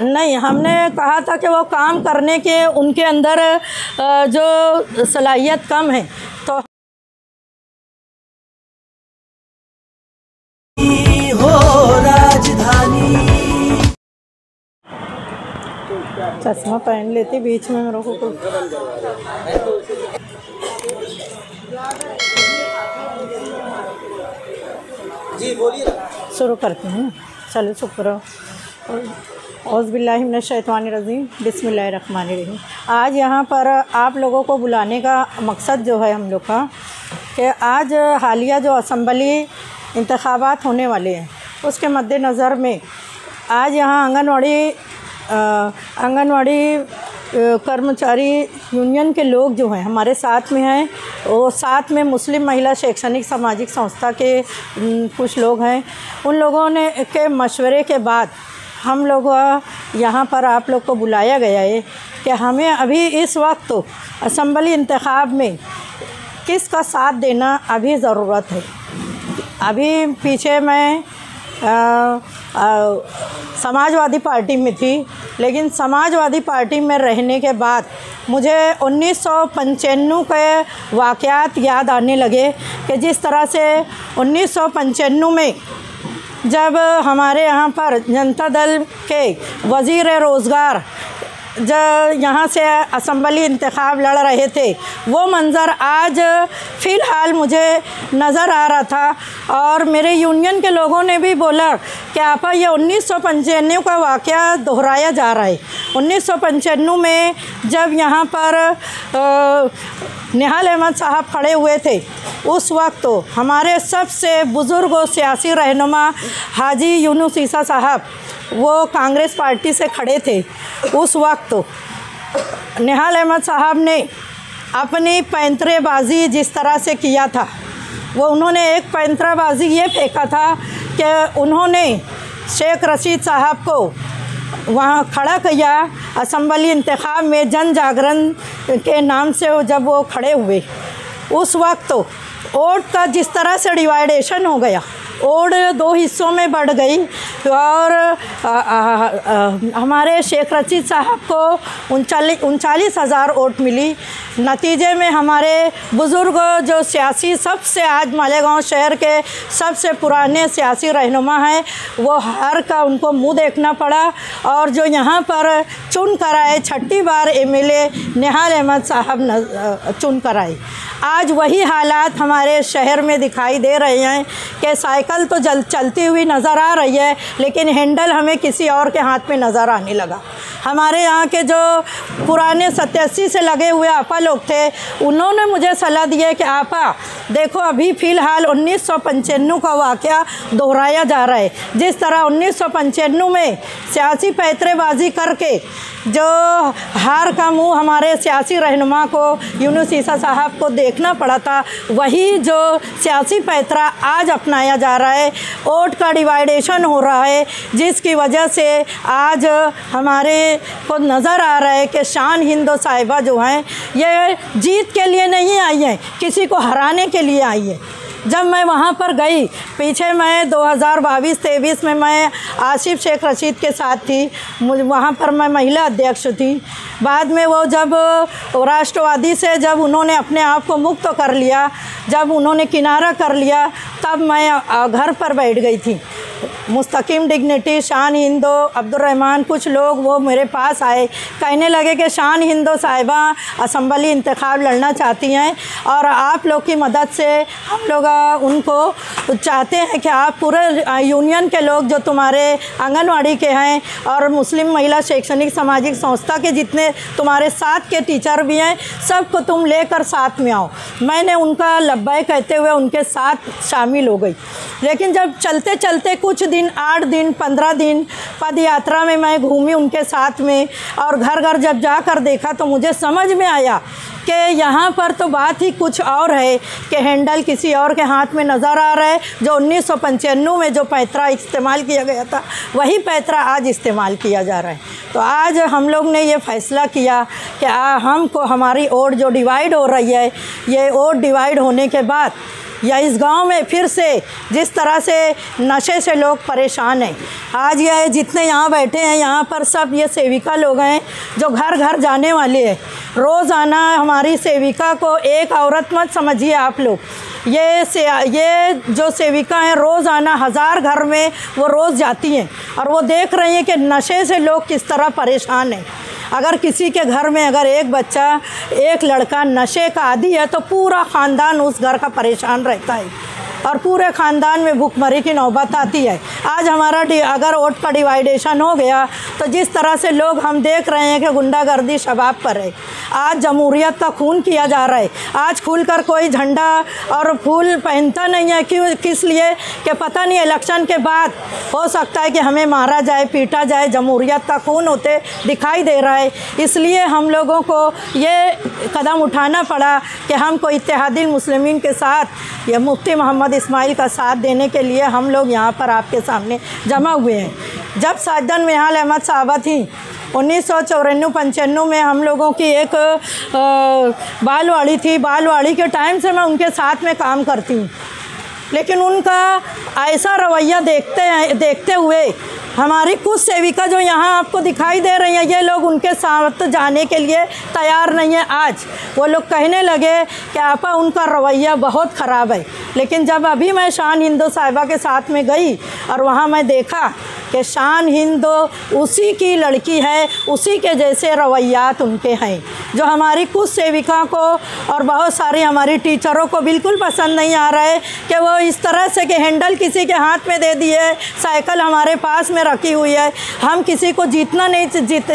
नहीं, हमने कहा था कि वो काम करने के उनके अंदर जो सलाहियत कम है, तो हो राजधानी। चश्मा पहन लेती बीच में मेरे को जी बोलिए। शुरू करते हैं। चलो चुप रहो। औज़ुबिल्लाहि मिनश्शैतानिर्रजीम बिस्मिल्लाहिर्रहमानिर्रहीम। आज यहाँ पर आप लोगों को बुलाने का मकसद जो है हम लोग का कि आज हालिया जो असम्बली इंतखाबात होने वाले हैं उसके मद्देनज़र में आज यहाँ आंगनवाड़ी कर्मचारी यूनियन के लोग जो हैं हमारे साथ में हैं, वो साथ में मुस्लिम महिला शैक्षणिक सामाजिक संस्था के कुछ लोग हैं। उन लोगों ने के मशवरे के बाद हम लोग यहाँ पर आप लोग को बुलाया गया है कि हमें अभी इस वक्त तो असम्बली इंतखाब में किसका साथ देना अभी ज़रूरत है। अभी पीछे मैं समाजवादी पार्टी में थी, लेकिन समाजवादी पार्टी में रहने के बाद मुझे 1995 के वाक़यात याद आने लगे कि जिस तरह से 1995 में जब हमारे यहाँ पर जनता दल के वज़ीर रोज़गार जब यहाँ से असम्बली इंतखाब लड़ रहे थे, वो मंज़र आज फ़िलहाल मुझे नज़र आ रहा था। और मेरे यूनियन के लोगों ने भी बोला कि आपा ये 1995 का वाक़या दोहराया जा रहा है। 1995 में जब यहाँ पर निहाल अहमद साहब खड़े हुए थे, उस वक्त तो हमारे सबसे बुज़ुर्ग और सियासी रहनुमा हाजी यूनुस ईसा साहब वो कांग्रेस पार्टी से खड़े थे। उस वक्त तो निहाल अहमद साहब ने अपनी पैंतरेबाज़ी जिस तरह से किया था, वो उन्होंने एक पैंतराबाज़ी ये फेंका था कि उन्होंने शेख रशीद साहब को वहाँ खड़ा किया असम्बली इंतखाब में जन जागरण के नाम से। जब वो खड़े हुए उस वक्त तो वोट का जिस तरह से डिवाइडेशन हो गया, वोट 2 हिस्सों में बढ़ गई और हमारे शेख रशीद साहब को 39,000 वोट मिली। नतीजे में हमारे बुज़ुर्ग जो सियासी सबसे आज मालेगांव शहर के सबसे पुराने सियासी रहनुमा हैं, वो हार का उनको मुंह देखना पड़ा। और जो यहाँ पर चुन कर आए, 6ठी बार एमएलए निहाल अहमद साहब चुन कर आए। आज वही हालात हमारे शहर में दिखाई दे रहे हैं कि साइकिल तो चलती हुई नज़र आ रही है, लेकिन हैंडल हमें किसी और के हाथ में नज़र आने लगा। हमारे यहाँ के जो पुराने 87 से लगे हुए आपा लोग थे, उन्होंने मुझे सलाह दी है कि आपा देखो अभी फ़िलहाल 1995 का वाक़या दोहराया जा रहा है। जिस तरह 1995 में सियासी पैंतरेबाज़ी करके जो हार का मुंह हमारे सियासी रहनुमा को यूनुस ईसा साहब को देखना पड़ा था, वही जो सियासी पैंतरा आज अपनाया जा रहा है। वोट का डिवाइडेशन हो रहा है, जिसकी वजह से आज हमारे को नज़र आ रहा है कि शान हिंदो साहिबा जो हैं ये जीत के लिए नहीं आई हैं, किसी को हराने के लिए आई है। जब मैं वहाँ पर गई, पीछे मैं 2022-23 में मैं आसिफ शेख रशीद के साथ थी, मुझे वहाँ पर मैं महिला अध्यक्ष थी। बाद में वो जब राष्ट्रवादी से जब उन्होंने अपने आप को मुक्त कर लिया, जब उन्होंने किनारा कर लिया, तब मैं घर पर बैठ गई थी। मुस्तकीम डिग्निटी, शान हिंदो, अब्दुर्रहमान, कुछ लोग वो मेरे पास आए, कहने लगे कि शान हिंदो साहिबा असम्बली इंतखाब लड़ना चाहती हैं और आप लोग की मदद से हम लोग उनको चाहते हैं कि आप पूरे यूनियन के लोग जो तुम्हारे आंगनवाड़ी के हैं और मुस्लिम महिला शैक्षणिक सामाजिक संस्था के जितने तुम्हारे साथ के टीचर भी हैं, सबको तुम लेकर साथ में आओ। मैंने उनका लब्बाई कहते हुए उनके साथ शामिल हो गई। लेकिन जब चलते चलते कुछ दिन, 8 दिन, 15 दिन पद यात्रा में मैं घूमी उनके साथ में, और घर घर जब जाकर देखा तो मुझे समझ में आया कि यहाँ पर तो बात ही कुछ और है कि हैंडल किसी और के हाथ में नज़र आ रहा है। जो 1995 में जो पैंतरा इस्तेमाल किया गया था, वही पैंतरा आज इस्तेमाल किया जा रहा है। तो आज हम लोग ने ये फ़ैसला किया कि हमको हमारी वोट जो डिवाइड हो रही है, ये वोट डिवाइड होने के बाद या इस गांव में फिर से जिस तरह से नशे से लोग परेशान हैं। आज ये जितने यहाँ बैठे हैं यहाँ पर सब ये सेविका लोग हैं जो घर घर जाने वाले हैं। रोज़ाना हमारी सेविका को एक औरत मत समझिए आप लोग, ये जो सेविका हैं रोज़ाना 1000 घर में वो रोज़ जाती हैं और वो देख रही हैं कि नशे से लोग किस तरह परेशान हैं। अगर किसी के घर में अगर एक बच्चा, एक लड़का नशे का आदी है तो पूरा ख़ानदान उस घर का परेशान रहता है और पूरे ख़ानदान में भूखमरी की नौबत आती है। आज हमारा अगर वोट का डिवाइडेशन हो गया तो जिस तरह से लोग हम देख रहे हैं कि गुंडागर्दी शबाब पर है, आज जमहूरियत का खून किया जा रहा है। आज खुलकर कोई झंडा और फूल पहनता नहीं है, क्यों, किस लिए कि पता नहीं इलेक्शन के बाद हो सकता है कि हमें मारा जाए, पीटा जाए। जमहूरियत का खून होते दिखाई दे रहा है, इसलिए हम लोगों को ये कदम उठाना पड़ा कि हमको इत्तेहादुल मुस्लिमीन के साथ ये मुफ्ती मोहम्मद इस्माइल का साथ देने के लिए हम लोग यहाँ पर आपके सामने जमा हुए हैं। जब साजन मिहाल अहमद साहबा थी 1994-95 में हम लोगों की एक बालवाड़ी थी। बालवाड़ी के टाइम से मैं उनके साथ में काम करती हूँ, लेकिन उनका ऐसा रवैया देखते हुए हमारी कुछ सेविका जो यहाँ आपको दिखाई दे रही हैं, ये लोग उनके साथ जाने के लिए तैयार नहीं है। आज वो लोग कहने लगे कि आपा उनका रवैया बहुत ख़राब है। लेकिन जब अभी मैं शान हिंदो साहिबा के साथ में गई और वहाँ मैं देखा कि शान हिंदो उसी की लड़की है, उसी के जैसे रवैयात उनके हैं, जो हमारी कुछ सेविका को और बहुत सारी हमारी टीचरों को बिल्कुल पसंद नहीं आ रहा है कि वो इस तरह से कि हैंडल किसी के हाथ में दे दिए, साइकिल हमारे पास में रखी हुई है। हम किसी को जीतना नहीं,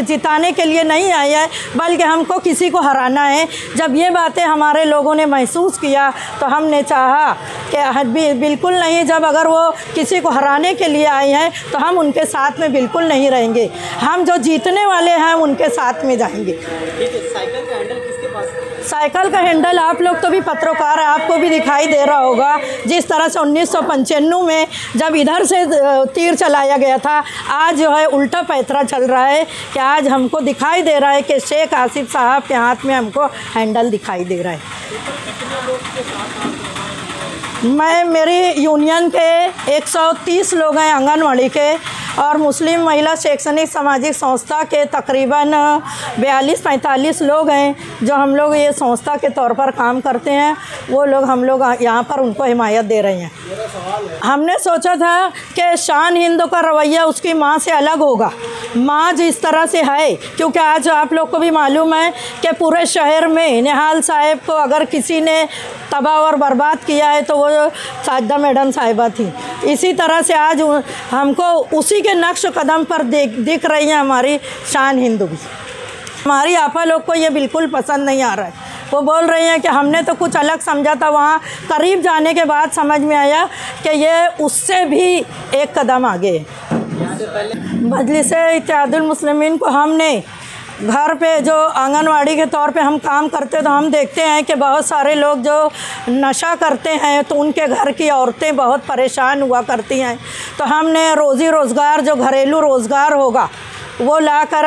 जिताने के लिए नहीं आए हैं, बल्कि हमको किसी को हराना है। जब ये बातें हमारे लोगों ने महसूस किया तो हमने चाहा कि बिल्कुल नहीं, जब अगर वो किसी को हराने के लिए आए हैं तो हम उनके साथ में बिल्कुल नहीं रहेंगे। हम जो जीतने वाले हैं उनके साथ में जाएंगे। साइकिल का हैंडल किसके पास है? साइकिल का हैंडल आप लोग तो भी पत्रकार है, आपको भी दिखाई दे रहा होगा। जिस तरह से 1995 में जब इधर से तीर चलाया गया था, आज जो है उल्टा पैतरा चल रहा है कि आज हमको दिखाई दे रहा है कि शेख आसिफ साहब के हाथ में हमको हैंडल दिखाई दे रहा है। मेरी यूनियन के 130 लोग हैं आंगनवाड़ी के, और मुस्लिम महिला शैक्षणिक सामाजिक संस्था के तकरीबन 42-45 लोग हैं जो हम लोग ये संस्था के तौर पर काम करते हैं। वो लोग हम लोग यहाँ पर उनको हिमायत दे रहे हैं। हमने सोचा था कि शान हिंद का रवैया उसकी माँ से अलग होगा। माँ जिस तरह से है, क्योंकि आज आप लोग को भी मालूम है कि पूरे शहर में निहाल साहब को अगर किसी ने तबाह और बर्बाद किया है तो वो साजदा मैडम साहिबा थी। इसी तरह से आज हमको उसी के नक्श कदम पर दिख रही है हमारी शान हिंदू भी। हमारी आपा लोग को ये बिल्कुल पसंद नहीं आ रहा है। वो बोल रही हैं कि हमने तो कुछ अलग समझा था, वहाँ करीब जाने के बाद समझ में आया कि ये उससे भी एक कदम आगे। मजलिस इत्तेहादुल मुस्लिमीन को हमने घर पे जो आंगनवाड़ी के तौर पे हम काम करते तो हम देखते हैं कि बहुत सारे लोग जो नशा करते हैं तो उनके घर की औरतें बहुत परेशान हुआ करती हैं। तो हमने रोज़ी रोज़गार, जो घरेलू रोज़गार होगा वो लाकर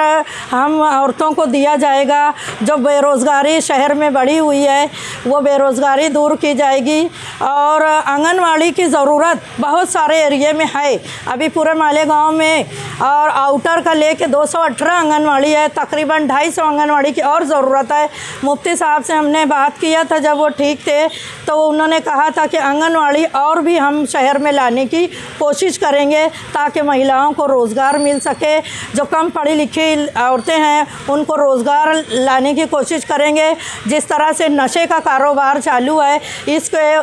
हम औरतों को दिया जाएगा। जो बेरोज़गारी शहर में बढ़ी हुई है वो बेरोज़गारी दूर की जाएगी। और आंगनवाड़ी की ज़रूरत बहुत सारे एरिए में है, अभी पूरे मालेगांव में और आउटर का लेके 218 आंगनवाड़ी है, तकरीबन 250 आंगनवाड़ी की और ज़रूरत है। मुफ्ती साहब से हमने बात किया था जब वो ठीक थे, तो उन्होंने कहा था कि आंगनवाड़ी और भी हम शहर में लाने की कोशिश करेंगे ताकि महिलाओं को रोज़गार मिल सके। जो कम पढ़ी लिखी औरतें हैं उनको रोज़गार लाने की कोशिश करेंगे। जिस तरह से नशे का कारोबार चालू है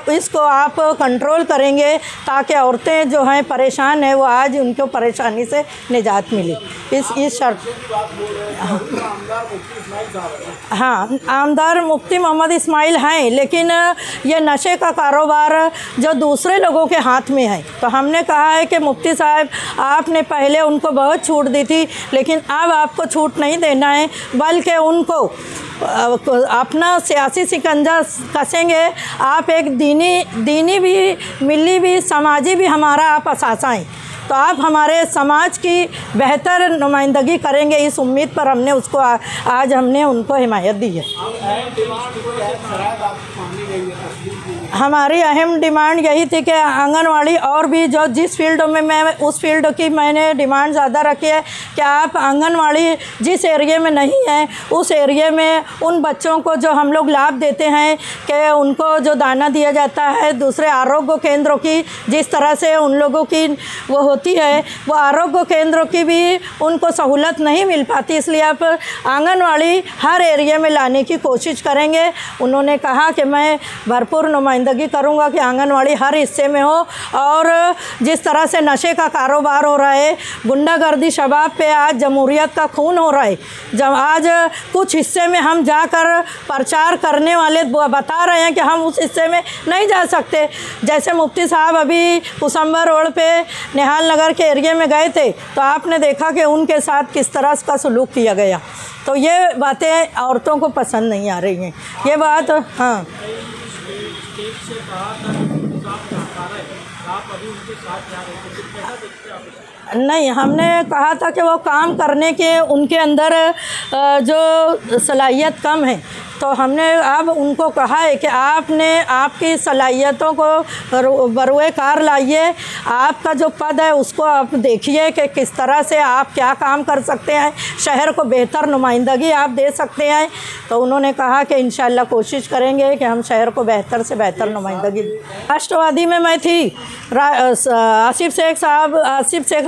इसको आप कंट्रोल करेंगे ताकि औरतें जो हैं परेशान हैं वो आज उनको परेशानी से निजात मिली। इस शर्त हाँ, आमदार मुफ्ती मोहम्मद इस्माइल हैं, लेकिन ये नशे का कारोबार जो दूसरे लोगों के हाथ में है। तो हमने कहा है कि मुफ्ती साहब आपने पहले उनको बहुत छूट दी थी, लेकिन अब आपको छूट नहीं देना है, बल्कि उनको अपना सियासी शिकंजा कसेंगे। आप एक दीनी भी, मिली भी, समाजी भी हमारा आप असासा हैं, तो आप हमारे समाज की बेहतर नुमाइंदगी करेंगे, इस उम्मीद पर हमने उसको आज हमने उनको हिमायत दी है। हमारी अहम डिमांड यही थी कि आंगनवाड़ी और भी जो जिस फील्ड में मैं उस फील्ड की मैंने डिमांड ज़्यादा रखी है कि आप आंगनवाड़ी जिस एरिया में नहीं है उस एरिया में उन बच्चों को जो हम लोग लाभ देते हैं कि उनको जो दाना दिया जाता है, दूसरे आरोग्य केंद्रों की जिस तरह से उन लोगों की वो होती है वो आरोग्य केंद्रों की भी उनको सहूलत नहीं मिल पाती, इसलिए आप आंगनवाड़ी हर एरिया में लाने की कोशिश करेंगे। उन्होंने कहा कि मैं भरपूर नुमाइंदगी करूंगा कि आंगनवाड़ी हर हिस्से में हो। और जिस तरह से नशे का कारोबार हो रहा है, गुंडागर्दी शबाब पे आज जमहूरियत का खून हो रहा है, जब आज कुछ हिस्से में हम जाकर प्रचार करने वाले बता रहे हैं कि हम उस हिस्से में नहीं जा सकते। जैसे मुफ्ती साहब अभी कुसम्बर रोड पे निहाल नगर के एरिया में गए थे तो आपने देखा कि उनके साथ किस तरह का सलूक किया गया। तो ये बातें औरतों को पसंद नहीं आ रही हैं। ये बात हाँ नहीं, हमने कहा था कि वो काम करने के उनके अंदर जो सलाहियत कम है, तो हमने अब उनको कहा है कि आपने आपकी सलाहियतों को बरुए कार लाइए, आपका जो पद है उसको आप देखिए कि किस तरह से आप क्या काम कर सकते हैं, शहर को बेहतर नुमाइंदगी आप दे सकते हैं। तो उन्होंने कहा कि इंशाल्लाह कोशिश करेंगे कि हम शहर को बेहतर से बेहतर नुमाइंदगी। राष्ट्रवादी में मैं थी, आसिफ शेख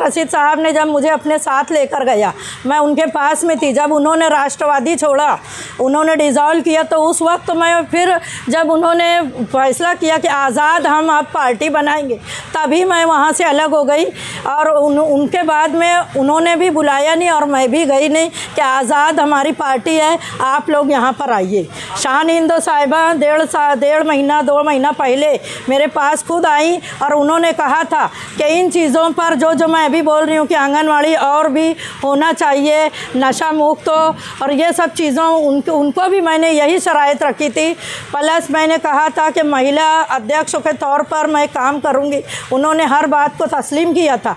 रशीद साहब ने जब मुझे अपने साथ लेकर गया, मैं उनके पास में थी। जब उन्होंने राष्ट्रवादी छोड़ा, उन्होंने डिज़ॉल्व किया, तो उस वक्त मैं फिर जब उन्होंने फैसला किया कि आज़ाद हम अब पार्टी बनाएंगे, तभी मैं वहाँ से अलग हो गई। और उनके बाद में उन्होंने भी बुलाया नहीं और मैं भी गई नहीं कि आज़ाद हमारी पार्टी है, आप लोग यहाँ पर आइए। शान हिंदो साहिबा 2 महीना पहले मेरे पास खुद आई और उन्होंने कहा था कि इन चीज़ों पर जो मैं अभी बोल रही हूँ कि आंगनवाड़ी और भी होना चाहिए, नशा मुक्त हो, और ये सब चीज़ों उनको भी मैंने यही शराइत रखी थी। प्लस मैंने कहा था कि महिला अध्यक्ष के तौर पर मैं काम करूँगी। उन्होंने हर बात को तस्लीम किया था।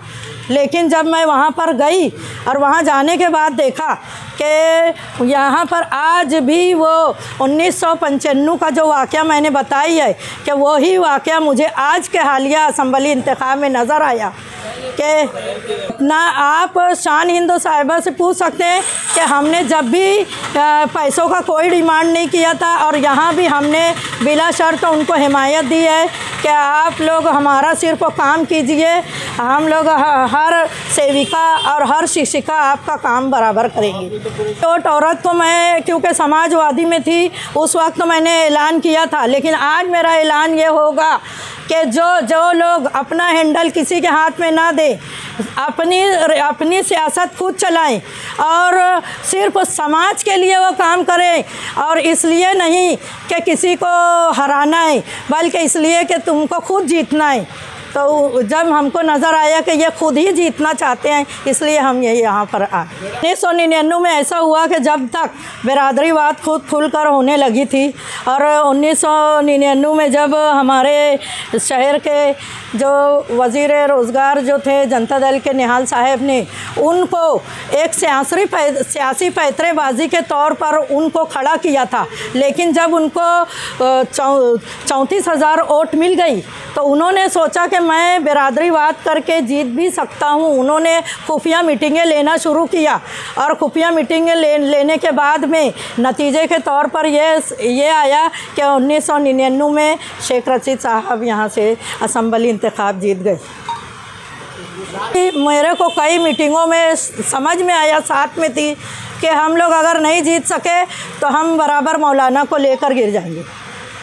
लेकिन जब मैं वहाँ पर गई और वहाँ जाने के बाद देखा कि यहाँ पर आज भी वो 1995 का जो वाक़या मैंने बताई है कि वही वाक़या मुझे आज के हालिया असम्बली इंतखाब में नज़र आया। कि ना आप शान हिंदो साहिबा से पूछ सकते हैं कि हमने जब भी पैसों का कोई डिमांड नहीं किया था, और यहाँ भी हमने बिला शर्त उनको हिमायत दी है कि आप लोग हमारा सिर्फ काम कीजिए, हम लोग हर सेविका और हर शिक्षिका आपका काम बराबर करेंगे। तो औरत को मैं क्योंकि समाजवादी में थी उस वक्त तो मैंने ऐलान किया था, लेकिन आज मेरा ऐलान ये होगा कि जो लोग अपना हैंडल किसी के हाथ में ना दे, अपनी सियासत खुद चलाएं और सिर्फ समाज के लिए वो काम करें, और इसलिए नहीं कि किसी को हराना है बल्कि इसलिए कि तुमको खुद जीतना है। तो जब हमको नज़र आया कि ये खुद ही जीतना चाहते हैं, इसलिए हम यही यहाँ पर आए। 1999 में ऐसा हुआ कि जब तक बिरादरीवाद खुद खुलकर होने लगी थी, और 1999 में जब हमारे शहर के जो वज़ीर रोज़गार जो थे जनता दल के निहाल साहब ने उनको एक सियासी पैतरेबाजी के तौर पर उनको खड़ा किया था, लेकिन जब उनको 34,000 वोट मिल गई तो उन्होंने सोचा कि मैं बिरादरीवाद करके जीत भी सकता हूँ। उन्होंने खुफिया मीटिंगें लेना शुरू किया, और खुफिया मीटिंगें लेने के बाद में नतीजे के तौर पर ये आया कि 1999 में शेख रशीद साहब यहाँ से असम्बली इंतखाब जीत गए। मेरे को कई मीटिंगों में समझ में आया, साथ में थी, कि हम लोग अगर नहीं जीत सके तो हम बराबर मौलाना को लेकर गिर जाएंगे।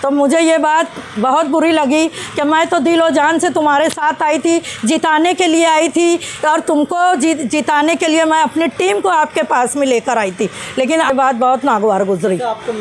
तो मुझे ये बात बहुत बुरी लगी कि मैं तो दिल और जान से तुम्हारे साथ आई थी, जिताने के लिए आई थी, और तुमको जिताने के लिए मैं अपनी टीम को आपके पास में लेकर आई थी, लेकिन ये बात बहुत नागवार गुजरी। तो आपको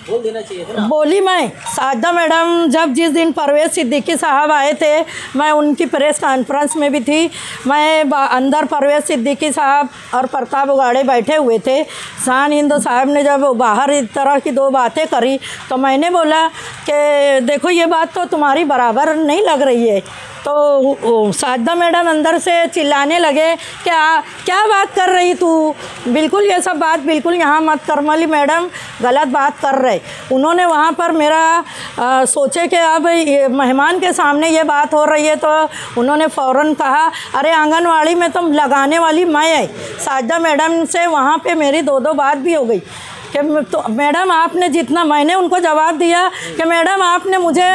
बोल देना चाहिए था ना। बोली मैं साजदा मैडम जब जिस दिन परवेज़ सिद्दीकी साहब आए थे, मैं उनकी प्रेस कॉन्फ्रेंस में भी थी। मैं अंदर परवेज़ सिद्दीकी साहब और प्रताप उगाड़े बैठे हुए थे। शान हिंदो साहब ने जब बाहर इस तरह की 2 बातें करी तो मैंने बोला कि देखो ये बात तो तुम्हारी बराबर नहीं लग रही है। तो साजदा मैडम अंदर से चिल्लाने लगे, क्या बात कर रही तू, बिल्कुल ये सब बात बिल्कुल यहाँ मत कर, मली मैडम गलत बात कर रहे। उन्होंने वहाँ पर मेरा सोचे कि अब ये मेहमान के सामने ये बात हो रही है, तो उन्होंने फ़ौरन कहा, अरे आंगनवाड़ी में तुम लगाने वाली मैं है। साजिदा मैडम से वहाँ पे मेरी दो बात भी हो गई कि तो मैडम आपने जितना, मैंने उनको जवाब दिया कि मैडम आपने मुझे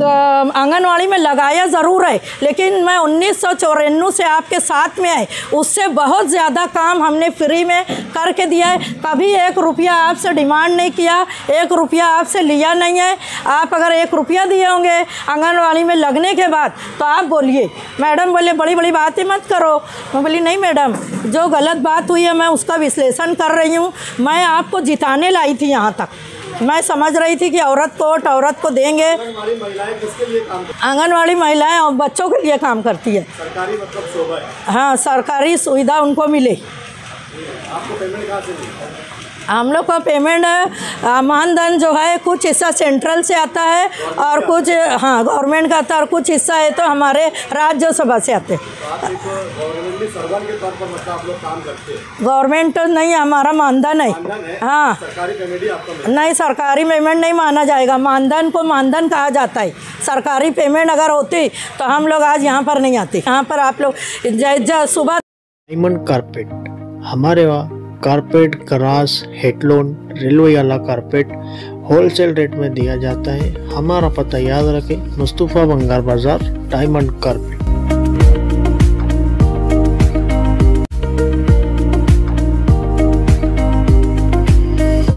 आंगनवाड़ी में लगाया ज़रूर है, लेकिन मैं 1994 से आपके साथ में आई, उससे बहुत ज़्यादा काम हमने फ्री में करके दिया है। कभी 1 रुपया आपसे डिमांड नहीं किया, 1 रुपया आपसे लिया नहीं है। आप अगर 1 रुपया दिए होंगे आंगनवाड़ी में लगने के बाद तो आप बोलिए। मैडम बोले बड़ी बड़ी बातें मत करो। मैं बोली नहीं मैडम, जो गलत बात हुई है मैं उसका विश्लेषण कर रही हूँ। मैं आपको जिताने लाई थी यहाँ तक। मैं समझ रही थी कि औरत को देंगे। आंगनवाड़ी महिलाएं किसके लिए काम करती आंगनवाड़ी महिलाएं और बच्चों के लिए काम करती है। सरकारी मतलब शोभा है। हाँ, सरकारी सुविधा उनको मिले। आपको पेमेंट कहाँ से मिलता है? हम लोग का पेमेंट मानधन जो है कुछ हिस्सा सेंट्रल से आता है और कुछ गवर्नमेंट का आता है, और कुछ हिस्सा है तो हमारे राज्यसभा से आते हैं। आप एक गवर्नमेंट सर्वेंट के तौर पर मतलब आप लोग काम करते हैं? गवर्नमेंट तो नहीं, हमारा मानधन है। हाँ, सरकारी पेमेंट ही आपको नहीं, सरकारी पेमेंट नहीं माना जाएगा। मानधन को मानधन कहा जाता है। सरकारी पेमेंट अगर होती तो हम लोग आज यहाँ पर नहीं आते। यहाँ पर आप लोग सुबह डायमंड कारपेट, हमारे वहाँ कारपेट, ग्रास, हेडलोन, रेलवे वाला कारपेट होलसेल रेट में दिया जाता है। हमारा पता याद रखें, मुस्तफ़ा बंगार बाज़ार, डायमंड कारपेट।